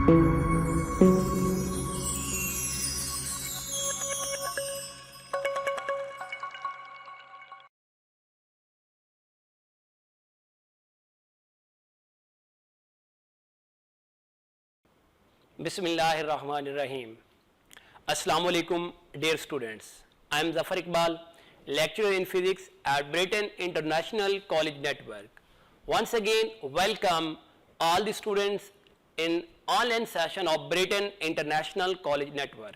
Bismillahirrahmanirrahim. Assalamu alaikum, dear students. I am Zafar Iqbal, lecturer in physics at Britain International College Network. Once again, welcome all the students in online session of Britain International College Network.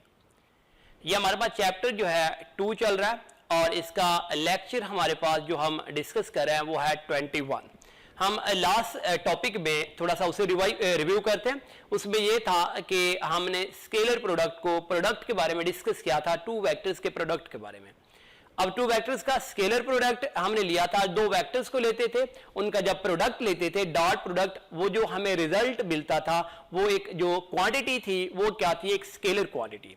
ये हमारे पास chapter जो है 2 चल रहा है और इसका lecture हमारे पास जो हम डिस्कस कर रहे हैं वो है 21. हम लास्ट टॉपिक में थोड़ा सा उसे रिव्यू करते हैं. उसमें ये था कि हमने स्केलर प्रोडक्ट के बारे में डिस्कस किया था, 2 वेक्टर्स के प्रोडक्ट के बारे में. अब 2 वेक्टर्स का स्केलर प्रोडक्ट हमने लिया था, 2 वेक्टर्स को लेते थे, उनका जब प्रोडक्ट लेते थे डॉट प्रोडक्ट, वो जो हमें रिजल्ट मिलता था वो एक जो क्वांटिटी थी वो क्या थी, एक स्केलर क्वांटिटी.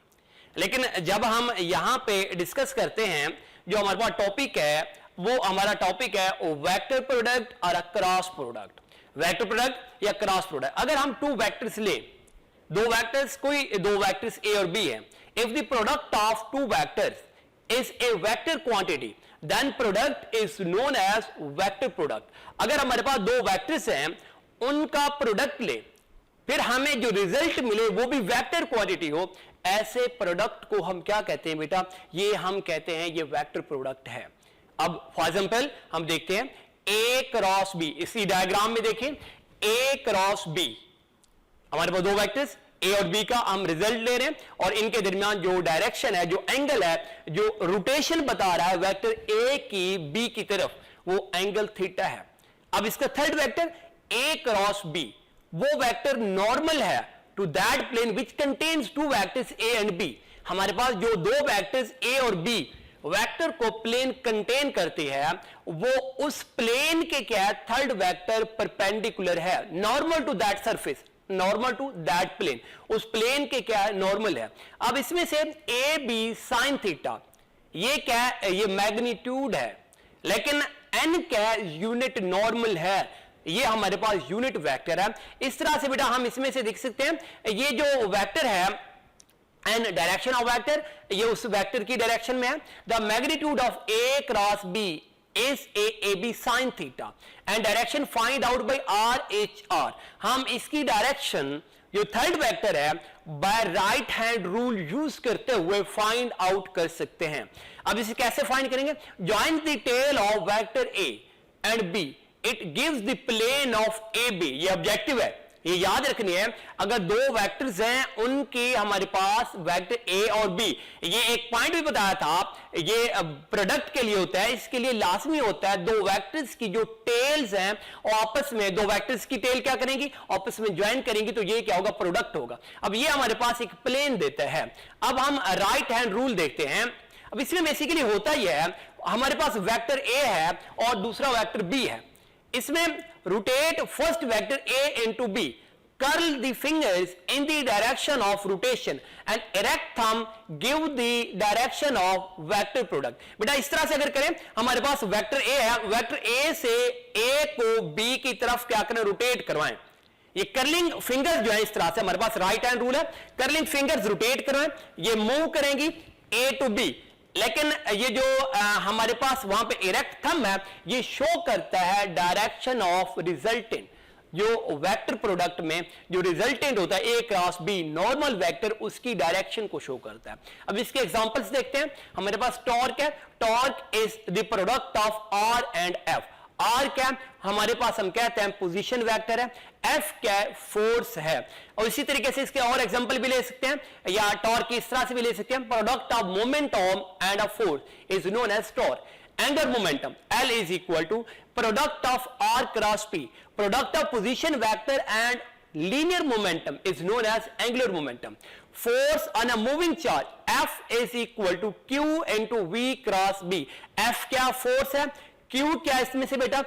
लेकिन जब हम यहाँ पे डिस्कस करते हैं जो हमारे पास टॉपिक है वो हमारा टॉपिक है वेक्टर प्रोडक्ट और क्रॉस प्रोडक्ट. वेक्टर प्रोडक्ट या क्रॉस प्रोडक्ट. अगर हम 2 वेक्टर्स ले, 2 वेक्टर्स ए और बी है, if the product of 2 vectors is a vector quantity then product is known as vector product. अगर हमारे पास 2 वेक्टर्स हैं उनका प्रोडक्ट ले फिर हमें जो रिजल्ट मिले वो भी वेक्टर क्वांटिटी हो, ऐसे प्रोडक्ट को हम क्या कहते हैं बेटा, ये हम कहते हैं ये वेक्टर प्रोडक्ट है. अब फॉर एग्जांपल हम देखते हैं ए क्रॉस बी. इसी डायग्राम में देखें ए क्रॉस बी, हमारे पास 2 वेक्टर्स ए और बी का हम रिजल्ट ले रहे हैं और इनके दरमियान जो डायरेक्शन है, जो एंगल है, जो रोटेशन बता रहा है वेक्टर ए की बी की तरफ, वो एंगल थीटा है. अब इसका third vector A cross B, वो वेक्टर नॉर्मल है to that plane which contains 2 vectors A and B. हमारे पास जो 2 वेक्टर्स ए और बी वेक्टर को प्लेन कंटेन करती है वो उस प्लेन के क्या है, थर्ड वेक्टर परपेंडिकुलर है, normal to that surface, normal to that plane, उस प्लेन के क्या है, नॉर्मल है. अब इसमें से ए बी साइन थीटा ये क्या है, ये मैग्नीट्यूड है, लेकिन एन क्या है, यूनिट नॉर्मल है, ये हमारे पास यूनिट वेक्टर है. इस तरह से बेटा हम इसमें से देख सकते हैं ये जो वेक्टर है एंड डायरेक्शन ऑफ वेक्टर ये उस वेक्टर की डायरेक्शन में है. The magnitude of A cross B is A B sine theta and direction find out by R H R. हम इसकी डायरेक्शन जो थर्ड वेक्टर है by right hand rule use करते हुए फाइंड आउट कर सकते हैं. अब इसे कैसे फाइंड करेंगे, join the tail of vector A and B, it gives the plane of A B. ये ऑब्जेक्टिव है, ये याद रखनी है. अगर 2 वेक्टर्स हैं उनकी हमारे पास वेक्टर ए और बी, ये एक पॉइंट भी बताया था, ये प्रोडक्ट के लिए होता है, इसके लिए लाजमी होता है 2 वेक्टर्स की जो टेल्स हैं और आपस में 2 वेक्टर्स की टेल क्या करेंगी, आपस में ज्वाइन करेंगी, तो ये क्या होगा, प्रोडक्ट होगा. अब ये हमारे पास एक प्लेन देता है. अब हम राइट हैंड रूल देखते हैं. अब इसमें बेसिकली होता यह है, हमारे पास वेक्टर ए है और दूसरा वेक्टर बी है. इसमें rotate first vector A into B, curl the fingers in the direction of rotation and erect thumb give the direction of vector product. बेटा इस तरह से अगर करें, हमारे पास वेक्टर A है, वेक्टर A से A को B की तरफ क्या करें, रोटेट करवाएं. ये कर्लिंग फिंगर्स जो है इस तरह से हमारे पास राइट हैंड रूल है, कर्लिंग फिंगर्स रोटेट करवाएं, ये मूव करेंगी A to B. लेकिन ये जो हमारे पास वहां पे इरेक्ट थंब है ये शो करता है डायरेक्शन ऑफ रिजल्टेंट. जो वेक्टर प्रोडक्ट में जो रिजल्टेंट होता है A cross B normal vector, उसकी डायरेक्शन को शो करता है. अब इसके एग्जांपल्स देखते हैं. हमारे पास टॉर्क है, torque is the product of R and F. R क्या हमारे पास हम कहते हैं पोजीशन वेक्टर है, एफ क्या है, फोर्स है. और इसी तरीके से इसके और एग्जांपल भी ले सकते हैं या टॉर्क की इस तरह से भी ले सकते हैं. Product of momentum and of force is known as torque. Angular momentum L is equal to product of R cross P. Product of position vector and linear momentum is known as angular momentum. Force on a moving charge F is equal to Q into V cross B. F क्या force है, Q क्या इसमें से बेटा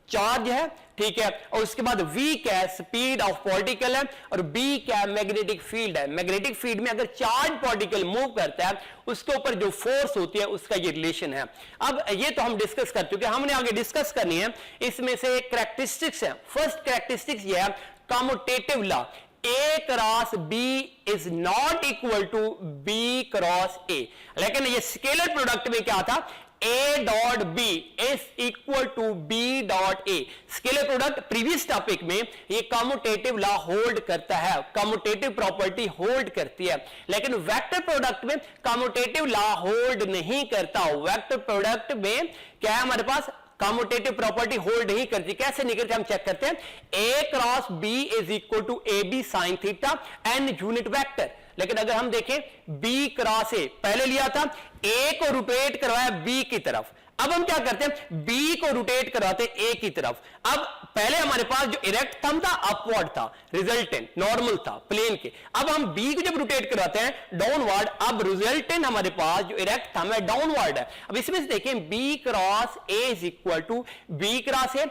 charge है, ठीक है, और उसके बाद V क्या है, स्पीड ऑफ पार्टिकल है, और B क्या है, मैग्नेटिक फील्ड है. मैग्नेटिक फील्ड में अगर चार्ज पार्टिकल मूव करता है उसके ऊपर जो फोर्स होती है उसका ये रिलेशन है. अब ये तो हम डिस्कस कर चुके हैं, हमने आगे डिस्कस करनी है. इसमें से कैरेक्टरिस्टिक्स है. फर्स्ट कैरेक्टरिस्टिक्स ये है commutative law. A cross B is not equal to B cross A, लेकिन ये स्केलर प्रोडक्ट में क्या था, A dot B is equal to B dot A। Scalar product previous topic में ये कम्यूटेटिव लॉ होल्ड करता है, कम्यूटेटिव प्रॉपर्टी होल्ड करती है, लेकिन वेक्टर प्रोडक्ट में कम्यूटेटिव लॉ होल्ड नहीं करता। वेक्टर प्रोडक्ट में क्या है हमारे पास, कम्यूटेटिव प्रॉपर्टी होल्ड नहीं करती। कैसे नहीं करती हम चेक करते हैं। A cross B is equal to A B sine theta N unit vector, लेकिन अगर हम देखें B क्रॉस A पहले लिया था, A को रोटेट करवाया B की तरफ, अब हम क्या करते हैं, B को रोटेट करवाते हैं A की तरफ। अब पहले हमारे पास जो इरेक्ट थंब था अपवर्ड था, रिजल्टेंट नॉर्मल था प्लेन के, अब हम B को जब रोटेट करवाते हैं डाउनवर्ड, अब रिजल्टेंट हमारे पास जो इरेक्ट थंब है डाउनवर्ड है। अब इसमें से देखें B cross A is equal to B cross A,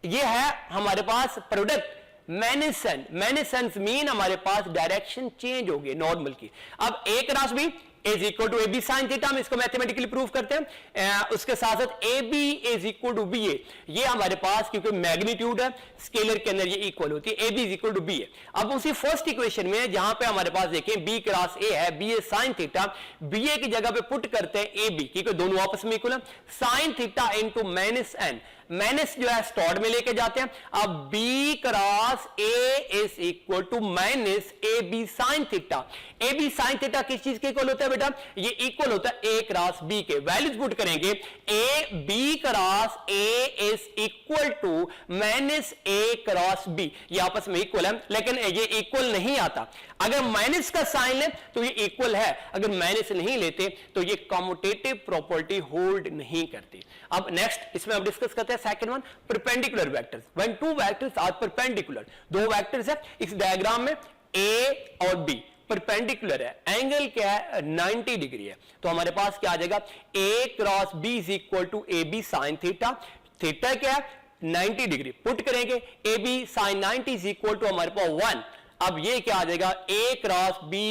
ये है हमारे पास प्रोडक्ट मैनिसन मीन हमारे पास डायरेक्शन चेंज हो गई नॉर्मल की। अब A cross B is equal to A B sine theta, हम इसको मैथमेटिकली प्रूव करते हैं। उसके साथ साथ A B is equal to B A, ये हमारे पास क्योंकि मैग्नीट्यूड है स्केलर के अंदर ये इक्वल होती है, A B is equal to B A. अब उसी फर्स्ट इक्वेशन में जहां पे हमारे पास देखें बी क्रॉस ए है, बी ए साइन थीटा, बी ए की जगह पे पुट करते हैं ए बी, क्योंकि दोनों आपस में इक्वल है, sine theta into minus N, minus जो है स्टॉर्ड में लेके जाते हैं। अब B cross A is equal to minus A B sine theta. A B sine theta किस चीज के इक्वल होता है बेटा, ये इक्वल होता है ए क्रॉस बी के। वैल्यूज पुट करेंगे, A B cross A is equal to minus A cross B, ये आपस में इक्वल है, लेकिन ये इक्वल नहीं आता। अगर माइनस का साइन ले तो ये इक्वल है, अगर माइनस नहीं लेते तो ये कम्यूटेटिव प्रॉपर्टी होल्ड नहीं करती। अब नेक्स्ट इसमें हम डिस्कस करते हैं second one, perpendicular vectors. When two vectors are perpendicular, दो वेक्टर्स है इस डायग्राम में A और B परपेंडिकुलर है, एंगल क्या है 90 डिग्री है, तो हमारे पास क्या आ जाएगा, A cross B is equal to A B sine theta, theta क्या है 90 डिग्री, पुट करेंगे A B sine 90 is equal to हमारे पास 1। अब ये क्या आ जाएगा, A cross B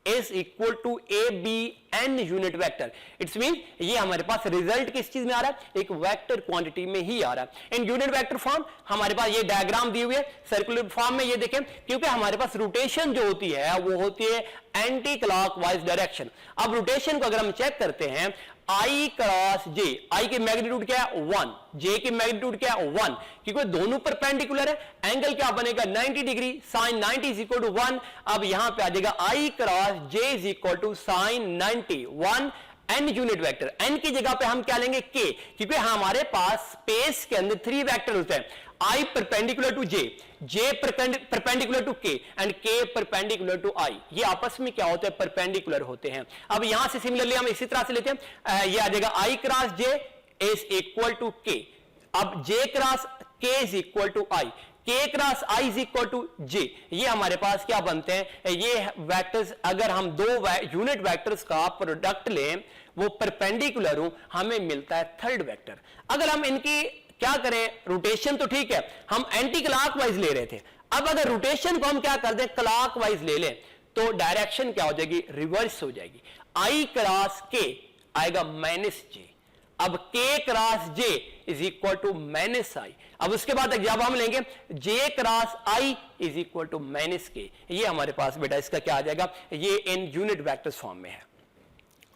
is equal to A B N unit vector. It's mean ये हमारे पास रिजल्ट किस चीज में आ रहा है, एक वेक्टर क्वांटिटी में ही आ रहा है। इन यूनिट वेक्टर फॉर्म हमारे पास ये डायग्राम दी हुई है सर्कुलर फॉर्म में, ये देखें क्योंकि हमारे पास रोटेशन जो होती है वो होती है एंटी क्लॉकवाइज डायरेक्शन। अब रोटेशन को अगर हम चेक करते हैं, आई क्रॉस जे, आई की मैग्नीट्यूड क्या है 1, जे की मैग्नीट्यूड क्या है 1, क्योंकि दोनों परपेंडिकुलर है, एंगल क्या बनेगा 90 degree, sine 90 is equal to 1। अब यहां पे आ जाएगा I cross J is equal to sine 90 1 N unit vector. N की जगह पे हम क्या लेंगे के, क्योंकि हमारे पास स्पेस के अंदर 3 वेक्टर होते हैं, I perpendicular to J, J perpendicular to K and K perpendicular to I, ये आपस में क्या होते हैं परपेंडिकुलर होते हैं। अब यहां से सिमिलरली हम इसी तरह से लेते हैं, ये आ जाएगा I cross J is equal to K, अब J cross K is equal to I, K cross I is equal to J, ये हमारे पास क्या बनते हैं, ये वेक्टर्स अगर हम दो यूनिट वेक्टर्स का प्रोडक्ट लें वो परपेंडिकुलर हो, हमें मिलता है थर्ड वेक्टर। अगर हम इनकी क्या करें, रोटेशन तो ठीक है हम एंटी क्लॉकवाइज ले रहे थे, अब अगर रोटेशन को हम क्या कर दें क्लॉकवाइज ले लें तो डायरेक्शन क्या हो जाएगी, रिवर्स हो जाएगी। आई क्रॉस के आएगा माइनस जे, अब K cross J is equal to minus I, अब उसके बाद जब हम लेंगे J cross I is equal to minus K, ये हमारे पास बेटा इसका क्या आ जाएगा, ये इन यूनिट वेक्टर्स फॉर्म में है।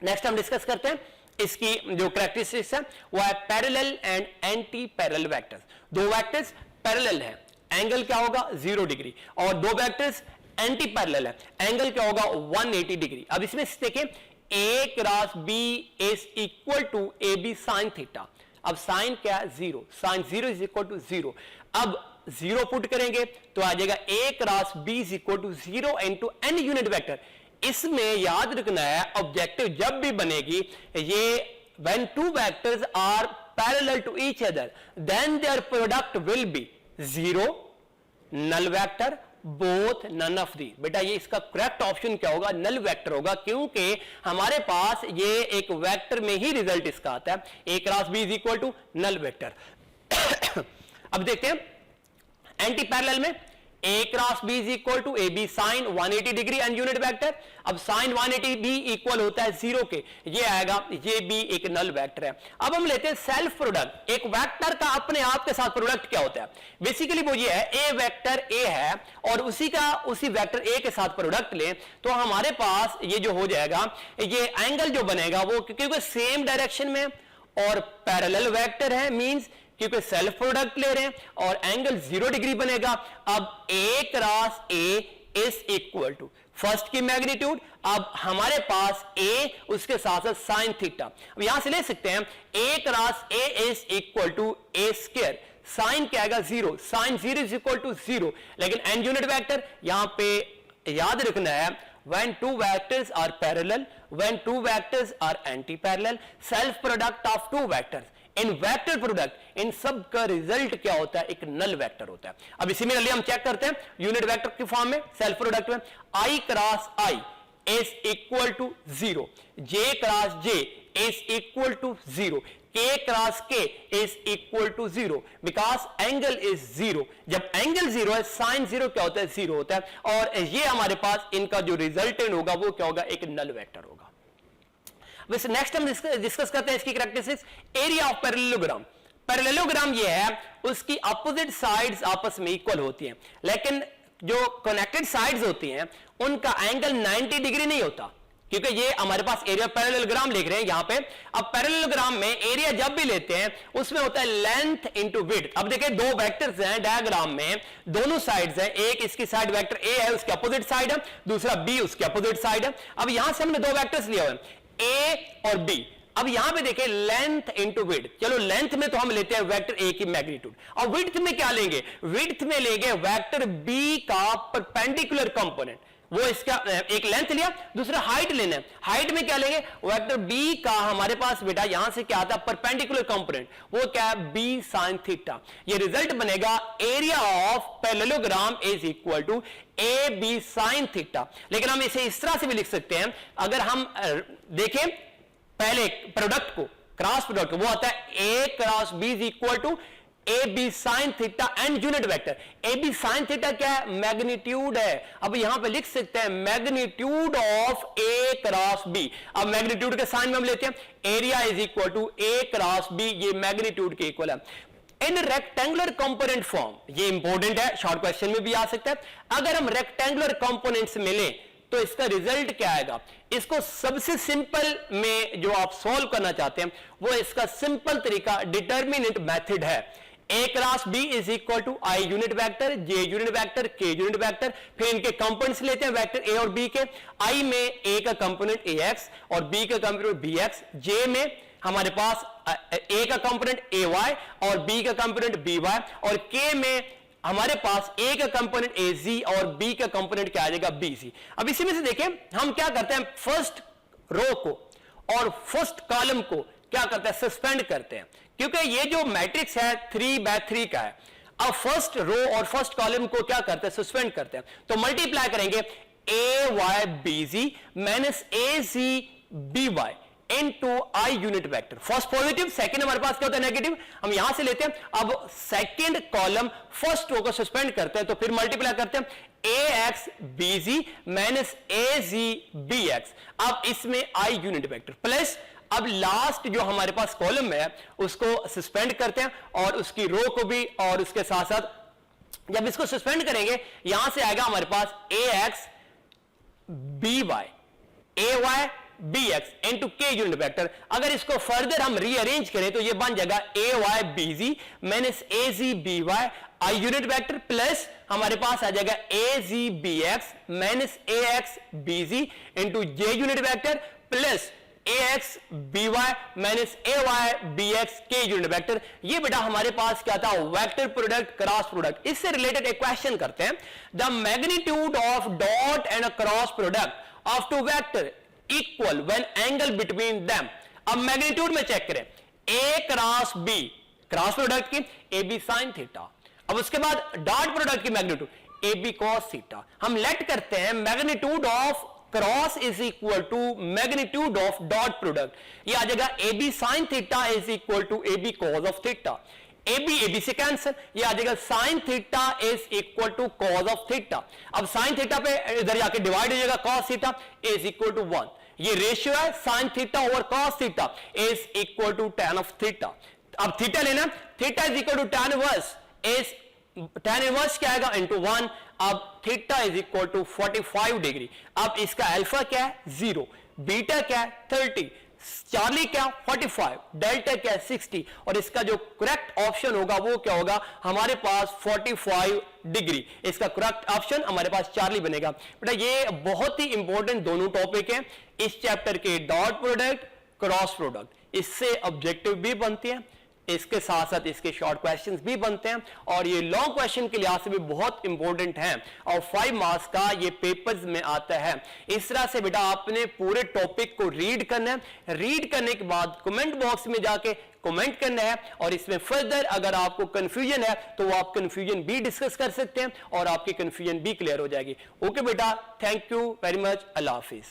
नेक्स्ट हम डिस्कस करते हैं इसकी जो कैरेक्टरिस्टिक्स है वो है parallel and anti parallel vectors. दो वेक्टर्स पैरेलल है, एंगल क्या होगा 0 डिग्री, और दो वेक्टर्स एंटी पैरेलल है, एंगल क्या होगा 180 डिग्री। अब इसमें देखें A cross B is equal to A B sine theta, अब साइन क्या है 0, साइन 0 इज इक्वल टू 0, अब 0 पुट करेंगे तो आ जाएगा A cross B is equal to 0 into N unit vector. इसमें याद रखना है ऑब्जेक्टिव जब भी बनेगी ये when two vectors are parallel to each other then their product will be 0 null vector both none of the. बेटा ये इसका करेक्ट ऑप्शन क्या होगा, नल वेक्टर होगा, क्योंकि हमारे पास ये एक वेक्टर में ही रिजल्ट इसका आता है, A cross B is equal to null vector. अब देखते हैं एंटी पैरेलल में A cross B is equal to A B sine 180 degree and unit vector. अब साइन 180 भी इक्वल होता है 0 के, ये आएगा, ये भी एक नल वेक्टर है। अब हम लेते हैं सेल्फ प्रोडक्ट। एक वेक्टर का अपने आप के साथ प्रोडक्ट क्या होता है? बेसिकली वो ये है, ए वेक्टर ए है और उसी वेक्टर ए के साथ प्रोडक्ट लें तो हमारे पास ये जो हो जाएगा, ये एंगल जो बनेगा वो क्योंकि सेम डायरेक्शन में और पैरेलल वेक्टर है, मींस क्योंकि सेल्फ प्रोडक्ट ले रहे हैं और एंगल 0 डिग्री बनेगा। अब A cross A is equal to first की मैग्नीट्यूड, अब हमारे पास ए उसके साथ साथ साइन थीटा। अब यहां से ले सकते हैं A cross A is equal to A square, sine क्या आएगा 0, साइन 0 इज इक्वल टू 0। लेकिन एंड यूनिट वेक्टर यहां पे याद रखना है, when two vectors are parallel, when two vectors are anti-parallel, self product of two vectors, in vector product in सब का रिजल्ट क्या होता है? एक नल वेक्टर होता है। अब इसी में हम चेक करते हैं यूनिट वेक्टर की फॉर्म में, सेल्फ प्रोडक्ट में I cross I is equal to 0, J cross J is equal to 0, K cross K is equal to 0 because angle is 0। जब एंगल 0 है, साइन 0 क्या होता है? 0 होता है। और ये हमारे पास इनका जो रिजल्टेंट होगा वो क्या होगा? एक नल वेक्टर होगा। वैसे नेक्स्ट हम डिस्कस करते हैं इसकी characteristics. Area of parallelogram. Parallelogram ये है, उसकी अपोजिट साइड्स आपस में इक्वल होती हैं, लेकिन जो कनेक्टेड साइड्स होती हैं उनका एंगल 90 डिग्री नहीं होता, क्योंकि ये हमारे पास एरिया पैरेललोग्राम लिख रहे हैं यहां पे। अब पैरेललोग्राम में एरिया जब भी लेते हैं उसमें होता है लेंथ इनटू विड्थ। अब देखिए दो वेक्टर्स हैं डायग्राम में, दोनों साइड्स हैं, एक इसकी साइड वेक्टर ए है उसके अपोजिट साइड है, दूसरा बी उसके अपोजिट साइड है। अब यहां से हमने दो वेक्टर्स लिए हुए ए और बी। अब यहां पे देखिए लेंथ इनटू विड्थ, चलो लेंथ में तो हम लेते हैं वेक्टर ए की मैग्नीट्यूड, और विड्थ में क्या लेंगे? विड्थ में लेंगे वेक्टर बी का परपेंडिकुलर कंपोनेंट। वो इसका एक लेंथ लिया, दूसरा हाइट लेना है, हाइट में क्या लेंगे? वेक्टर बी का हमारे पास बेटा यहां से क्या आता है? परपेंडिकुलर कंपोनेंट, वो क्या है? B sine theta. ये रिजल्ट बनेगा area of parallelogram is equal to A B sine theta. लेकिन हम इसे इस तरह से भी लिख सकते हैं, अगर हम देखें पहले प्रोडक्ट को, क्रॉस प्रोडक्ट, वो आता है A cross B is equal to A B sine theta and unit vector. A B sine theta क्या है? मैग्नीट्यूड है। अब यहां पे लिख सकते हैं magnitude of A cross B. अब मैग्नीट्यूड के साइन में हम लेते हैं area is equal to A cross B, ये मैग्नीट्यूड के इक्वल है। इन रेक्टेंगुलर कंपोनेंट फॉर्म, ये इंपॉर्टेंट है, शॉर्ट क्वेश्चन में भी आ सकता है। अगर हम रेक्टेंगुलर कंपोनेंट्स मिले तो इसका रिजल्ट क्या आएगा? इसको सबसे सिंपल में जो आप सॉल्व करना चाहते हैं वो इसका सिंपल तरीका डिटर्मिनेंट मेथड है। A cross B is equal to I unit vector, J unit vector, K unit vector, फिर इनके कंपोनेंट्स लेते हैं वेक्टर ए और बी के। आई में ए का कंपोनेंट ए एक्स और बी का कंपोनेंट बी एक्स, जे में हमारे पास ए का कंपोनेंट ए वाई और बी का कंपोनेंट बी वाई, और के में हमारे पास ए का कंपोनेंट ए जी और बी का कंपोनेंट क्या आ जाएगा? B C. अब इसी में से देखें हम क्या करते हैं, फर्स्ट रो को और फर्स्ट कॉलम को क्या करते हैं? सस्पेंड करते हैं, क्योंकि ये जो मैट्रिक्स है 3x3 का है। अब फर्स्ट रो और फर्स्ट कॉलम को क्या करते हैं? सस्पेंड करते हैं। तो मल्टीप्लाई करेंगे A Y B Z minus A Z B Y into I unit vector. First positive, second हमारे पास क्या होता है? नेगेटिव। हम यहां से लेते हैं, अब सेकंड कॉलम फर्स्ट रो को सस्पेंड करते हैं, तो फिर मल्टीप्लाई करते हैं ए X B Z minus A Z B x. अब इसमें आई यूनिट वेक्टर प्लस, अब लास्ट जो हमारे पास कॉलम है उसको सस्पेंड करते हैं और उसकी रो को भी, और उसके साथ साथ जब इसको सस्पेंड करेंगे यहां से आएगा हमारे पास ए एक्स बी वाई, ए वाई बी एक्स इंटू के यूनिट वेक्टर। अगर इसको फर्दर हम रीअरेंज करें तो ये बन जाएगा A Y B Z minus A Z B Y I unit vector plus हमारे पास आ जाएगा A Z B X minus A X B Z into J unit vector plus A X B Y minus A Y B X K unit vector. ये बेटा हमारे पास क्या था? Vector product cross product. इससे रिलेटेड एक question करते हैं, the magnitude of dot and cross product of two vector equal when angle between them. अब मैग्नीट्यूड में चेक करें, A cross B cross product की ए बी साइन थीटा, अब उसके बाद डॉट प्रोडक्ट की magnitude A B cos theta. हम let करते हैं magnitude of cross is equal to magnitude of dot product, ये आ जाएगा A B sine theta is equal to A B cos of theta. A B से cancel, ये आ जाएगा sign theta is equal to cos of theta. अब sine theta पे इधर जाके डिवाइड हो जाएगा, cos theta is equal to 1। ये रेशियो है sine theta over cos theta is equal to tan of theta. अब थीटा लेना, theta is equal to tan inverse is tan inverse क्या आएगा इंटू 1। अब theta is equal to 45 degree. अब इसका alpha क्या है 0, बीटा क्या है 30, चार्ली क्या 45, डेल्टा क्या 60 और इसका जो करेक्ट ऑप्शन होगा वो क्या होगा हमारे पास 45 डिग्री। इसका करेक्ट ऑप्शन हमारे पास चार्ली बनेगा। बेटा ये बहुत ही इंपॉर्टेंट दोनों टॉपिक हैं इस चैप्टर के, डॉट प्रोडक्ट क्रॉस प्रोडक्ट, इससे ऑब्जेक्टिव भी बनते हैं, इसके साथ साथ इसके शॉर्ट क्वेश्चंस भी बनते हैं और ये लॉन्ग क्वेश्चन के लिहाज से भी बहुत इंपॉर्टेंट है और 5 मार्क्स का ये पेपर्स में आता है। इस तरह से बेटा आपने पूरे टॉपिक को रीड करना है, रीड करने के बाद कमेंट बॉक्स में जाके कमेंट करना है और इसमें फर्दर अगर आपको कंफ्यूजन है तो आप कंफ्यूजन भी डिस्कस कर सकते हैं और आपकी कंफ्यूजन भी क्लियर हो जाएगी। ओके बेटा, thank you very much, Allah Hafiz.